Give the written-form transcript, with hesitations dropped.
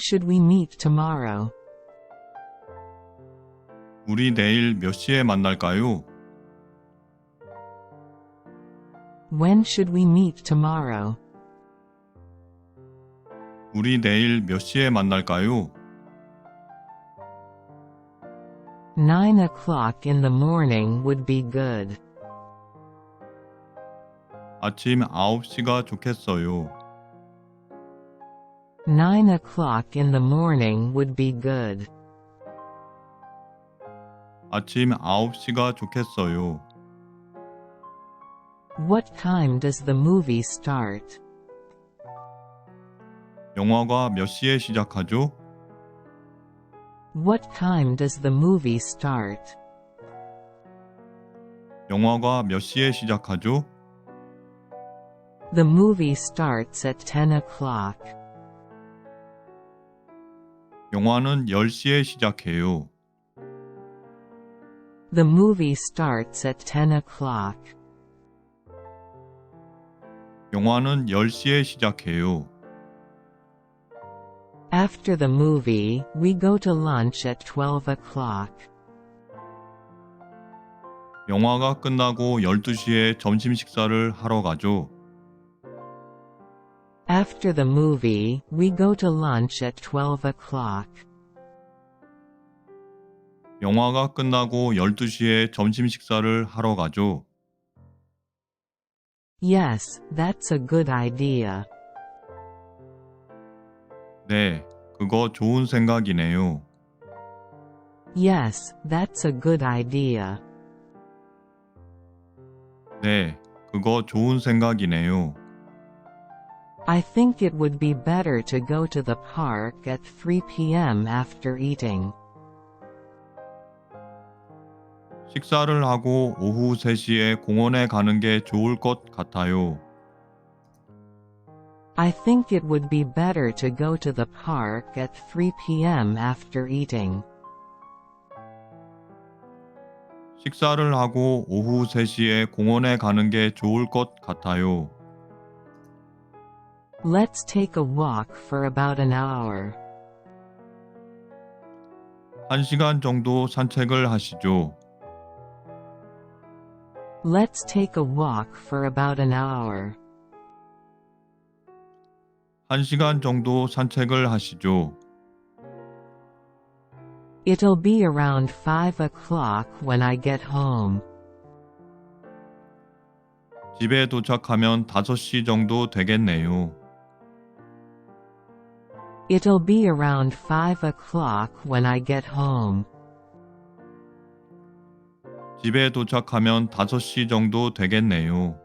should we meet tomorrow? 우리 내일 몇 시에 만날까요? When should we meet tomorrow? 우리 내일 몇 시에 만날까요? 9 o'clock in the morning would be good. 아침 9시가 좋겠어요. 9 o'clock in the morning would be good. 아침 9시가 좋겠어요. What time does the movie start? 영화가 몇 시에 시작하죠? What time does the movie start? 영화가 몇 시에 시작하죠? The movie starts at 10 o'clock. 영화는 10시에 시작해요. The movie starts at 10 o'clock. 영화는 10시에 시작해요. After the movie, we go to lunch at 12 o'clock. 영화가 끝나고 12시에 점심 식사를 하러 가죠. After the movie, we go to lunch at 12 o'clock. 영화가 끝나고 12시에 점심 식사를 하러 가죠. Yes, that's a good idea. 네, 그거 좋은 생각이네요. Yes, that's a good idea. 네, 그거 좋은 생각이네요. I think it would be better to go to the park at 3 p.m. after eating. 식사를 하고 오후 3시에 공원에 가는 게 좋을 것 같아요. I think it would be better to go to the park at 3 p.m. after eating. 식사를 하고 오후 3시에 공원에 가는 게 좋을 것 같아요. Let's take a walk for about an hour. 1시간 정도 산책을 하시죠. Let's take a walk for about an hour. 1시간 정도 산책을 하시죠. It'll be around 5 o'clock when I get home. 집에 도착하면 5시 정도 되겠네요. It'll be around 5 o'clock when I get home. 집에 도착하면 5시 정도 되겠네요.